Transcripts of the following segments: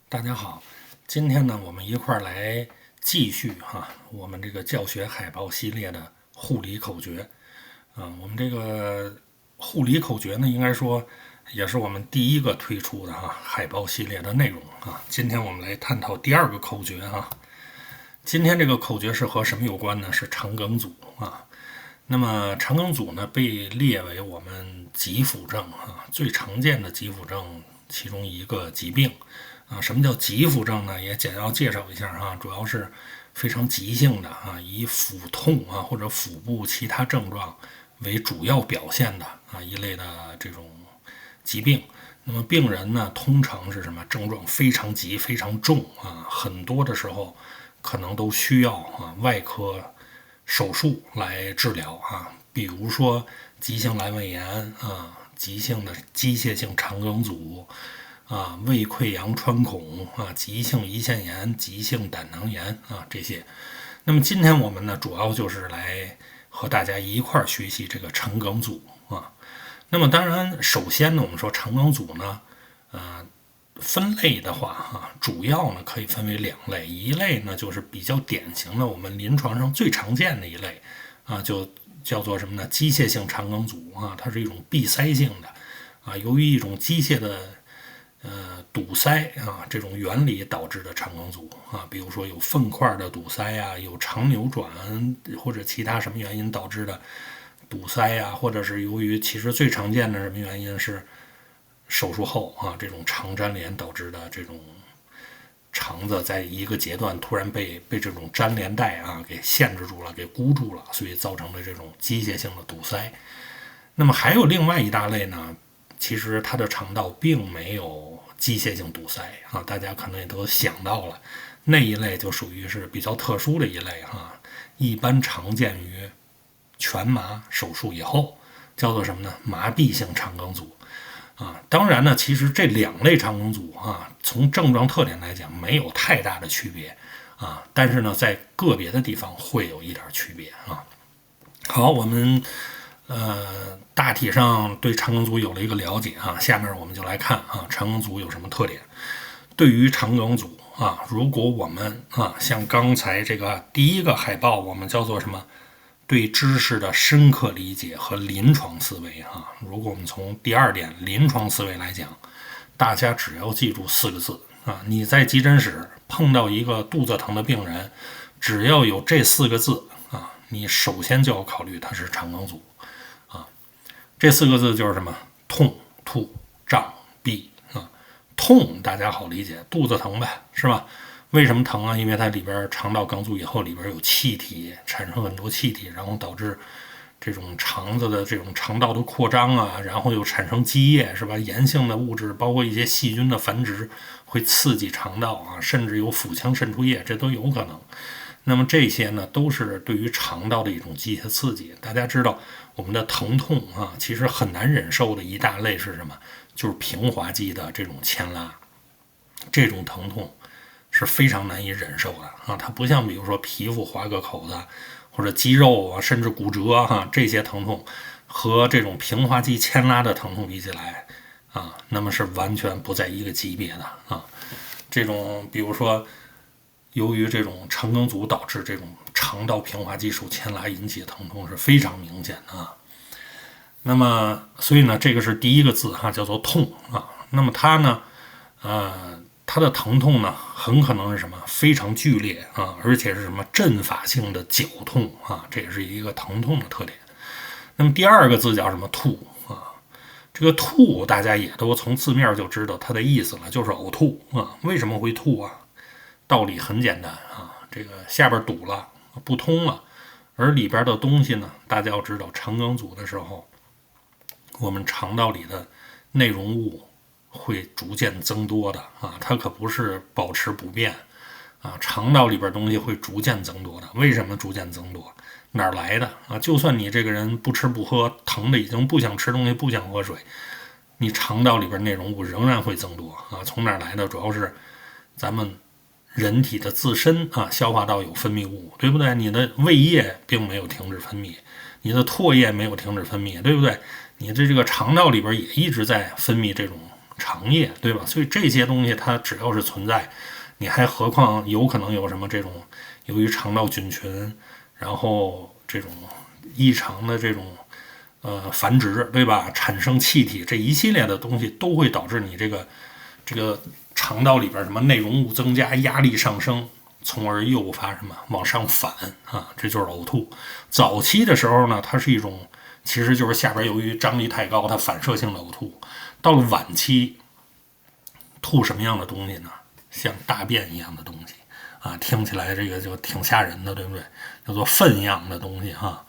大家好，今天呢，我们一块儿来继续我们这个教学海报系列的护理口诀我们这个护理口诀呢，应该说也是我们第一个推出的海报系列的内容今天我们来探讨第二个口诀今天这个口诀是和什么有关呢？是肠梗阻那么肠梗阻呢，被列为我们急辅症最常见的急辅症其中一个疾病什么叫急辅症呢？也简要介绍一下主要是非常急性的以腹痛或者腹部其他症状为主要表现的一类的这种疾病。那么病人呢，通常是什么？症状非常急、非常重很多的时候可能都需要外科手术来治疗比如说急性阑尾炎急性的机械性肠梗阻胃溃疡穿孔急性胰腺炎、急性胆囊炎这些。那么今天我们呢，主要就是来和大家一块儿学习这个肠梗阻那么当然，首先呢，我们说肠梗阻呢，分类的话主要呢可以分为两类，一类呢就是比较典型的我们临床上最常见的一类就叫做什么呢？机械性肠梗阻它是一种闭塞性的由于一种机械的堵塞这种原理导致的肠梗阻比如说有粪块的堵塞有肠扭转或者其他什么原因导致的堵塞或者是由于其实最常见的什么原因是手术后这种肠粘连导致的这种肠子在一个阶段突然被这种粘连带给限制住了，给箍住了，所以造成的这种机械性的堵塞。那么还有另外一大类呢，其实它的肠道并没有机械性堵塞大家可能也都想到了，那一类就属于是比较特殊的一类一般常见于全麻手术以后，叫做什么呢？麻痹性肠梗阻当然呢，其实这两类肠梗阻从症状特点来讲没有太大的区别但是呢，在个别的地方会有一点区别好，我们大体上对肠梗阻有了一个了解下面我们就来看肠梗阻有什么特点。对于肠梗阻如果我们像刚才这个第一个海报，我们叫做什么？对知识的深刻理解和临床思维如果我们从第二点临床思维来讲，大家只要记住四个字你在急诊室碰到一个肚子疼的病人，只要有这四个字你首先就要考虑它是肠梗阻这四个字就是什么？痛、吐、胀、闭痛大家好理解，肚子疼呗，是吧？为什么疼因为它里边肠道梗阻以后，里边有气体，产生很多气体，然后导致这种肠子的这种肠道的扩张然后又产生积液，是吧？炎性的物质，包括一些细菌的繁殖，会刺激肠道甚至有腹腔渗出液，这都有可能。那么这些呢，都是对于肠道的一种机械刺激。大家知道，我们的疼痛其实很难忍受的一大类是什么？就是平滑肌的这种牵拉，这种疼痛是非常难以忍受的它不像比如说皮肤划个口子，或者肌肉甚至骨折这些疼痛，和这种平滑肌牵拉的疼痛比起来那么是完全不在一个级别的这种比如说由于这种肠梗阻导致这种肠道平滑肌受牵拉引起的疼痛是非常明显的那么所以呢，这个是第一个字叫做痛那么它呢它的疼痛呢，很可能是什么？非常剧烈而且是什么阵法性的绞痛这也是一个疼痛的特点。那么第二个字叫什么？吐这个吐大家也都从字面就知道它的意思了，就是呕吐为什么会吐道理很简单这个下边堵了，不通了，而里边的东西呢，大家要知道，肠梗阻的时候，我们肠道里的内容物会逐渐增多的它可不是保持不变肠道里边东西会逐渐增多的。为什么逐渐增多？哪儿来的就算你这个人不吃不喝，疼的已经不想吃东西不想喝水，你肠道里边内容物仍然会增多从哪儿来的？主要是咱们人体的自身消化道有分泌物，对不对？你的胃液并没有停止分泌，你的唾液没有停止分泌，对不对？你的这个肠道里边也一直在分泌这种肠液，对吧？所以这些东西它只要是存在，你还何况有可能有什么这种由于肠道菌群，然后这种异常的这种繁殖，对吧？产生气体，这一系列的东西都会导致你这个肠道里边什么内容物增加，压力上升，从而诱发什么往上反啊，这就是呕吐。早期的时候呢，它是一种其实就是下边由于张力太高，它反射性的呕吐。到了晚期，吐什么样的东西呢？像大便一样的东西啊，听起来这个就挺吓人的，对不对？叫做粪样的东西哈。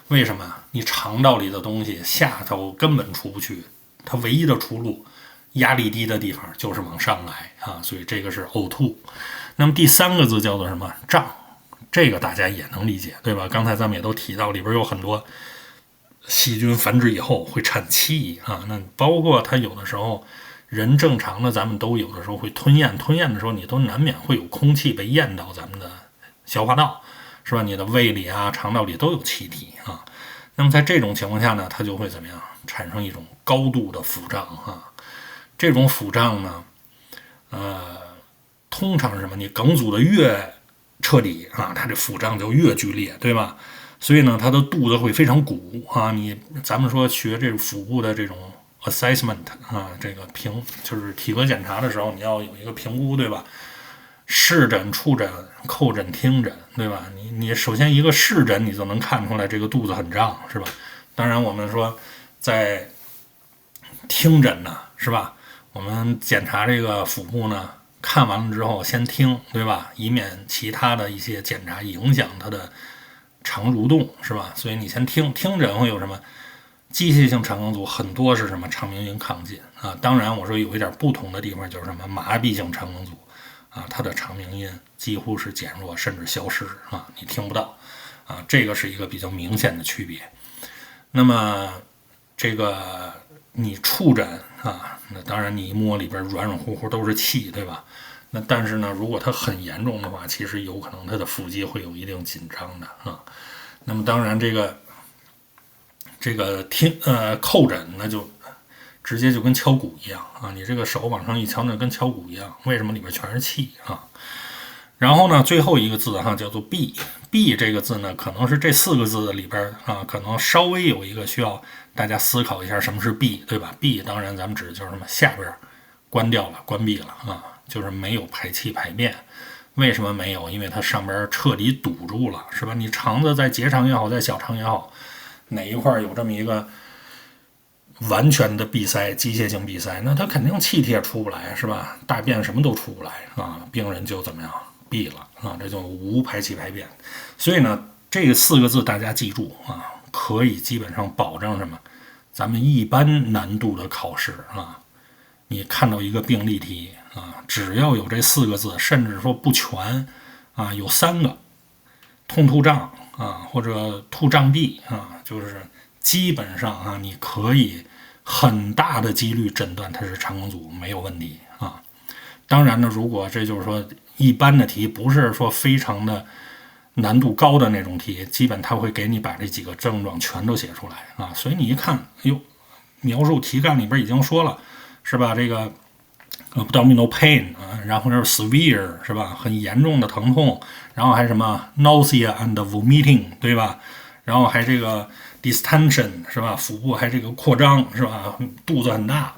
为什么？你肠道里的东西下头根本出不去，它唯一的出路，压力低的地方就是往上来啊，所以这个是呕吐。那么第三个字叫做什么？胀，这个大家也能理解，对吧？刚才咱们也都提到，里边有很多细菌繁殖以后会产气啊，那包括它有的时候人正常的咱们都有的时候会吞咽的时候，你都难免会有空气被咽到咱们的消化道，是吧？你的胃里啊、肠道里都有气体啊。那么在这种情况下呢，它就会怎么样？产生一种高度的腹胀啊。这种腹胀呢，通常是什么？你梗阻的越彻底啊，它这腹胀就越剧烈，对吧？所以呢，它的肚子会非常鼓啊。咱们说学这个腹部的这种 assessment 啊，这个就是体格检查的时候，你要有一个评估，对吧？视诊、触诊、叩诊、听诊，对吧？你首先一个视诊，你就能看出来这个肚子很胀，是吧？当然，我们说在听诊呢，是吧？我们检查这个腹部呢，看完了之后先听，对吧？以免其他的一些检查影响它的肠蠕动，是吧？所以你先听诊会有什么？机械性肠梗阻很多是什么？肠鸣音亢进啊。当然，我说有一点不同的地方就是什么？麻痹性肠梗阻啊，它的肠鸣音几乎是减弱甚至消失啊，你听不到啊。这个是一个比较明显的区别。那么这个你触诊啊，那当然你一摸里边软软乎乎都是气，对吧？那但是呢，如果它很严重的话，其实有可能它的腹肌会有一定紧张的啊。那么当然这个叩诊那就直接就跟敲鼓一样啊，你这个手往上一敲，那跟敲鼓一样。为什么？里边全是气啊。然后呢，最后一个字哈叫做 B 这个字呢，可能是这4个字里边啊，可能稍微有一个需要大家思考一下什么是 B， 对吧？ B 当然咱们指的就是什么？下边关掉了、关闭了啊，就是没有排气排便。为什么没有？因为它上边彻底堵住了，是吧？你肠子在结肠也好，在小肠也好，哪一块有这么一个完全的闭塞、机械性闭塞，那它肯定气体也出不来，是吧？大便什么都出不来啊，病人就怎么样？闭了啊，这就无排气排便。所以呢，这4个字大家记住啊，可以基本上保证什么？咱们一般难度的考试啊，你看到一个病例题啊，只要有这4个字，甚至说不全啊，有3个痛吐胀啊，或者吐胀闭啊，就是基本上啊，你可以很大的几率诊断它是肠梗阻，没有问题啊。当然呢，如果这就是说一般的题，不是说非常的难度高的那种题，基本他会给你把这几个症状全都写出来啊。所以你一看，哟，描述题干里边已经说了，是吧？这个abdominal pain 啊，然后是 severe 是吧？很严重的疼痛，然后还什么 nausea and vomiting 对吧？然后还这个 distension 是吧？腹部还这个扩张是吧？肚子很大，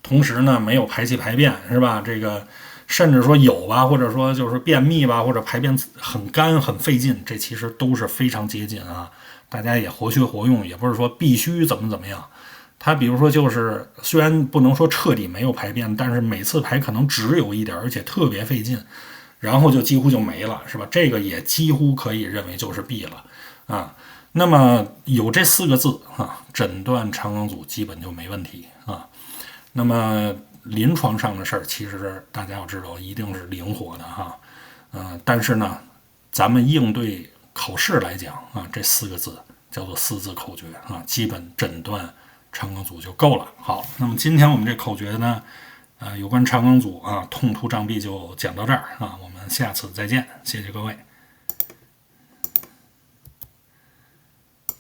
同时呢没有排气排便是吧？这个甚至说有吧，或者说就是便秘吧，或者排便很干很费劲，这其实都是非常接近啊。大家也活学活用，也不是说必须怎么样。它比如说就是虽然不能说彻底没有排便，但是每次排可能只有一点，而且特别费劲，然后就几乎就没了，是吧？这个也几乎可以认为就是 B 了啊。那么有这4个字啊，诊断肠梗阻基本就没问题啊。那么临床上的事儿，其实大家要知道，一定是灵活的哈。但是呢，咱们应对考试来讲啊，这4个字叫做4字口诀啊，基本诊断肠梗阻就够了。好，那么今天我们这口诀呢，有关肠梗阻啊，痛吐胀闭就讲到这儿啊，我们下次再见，谢谢各位。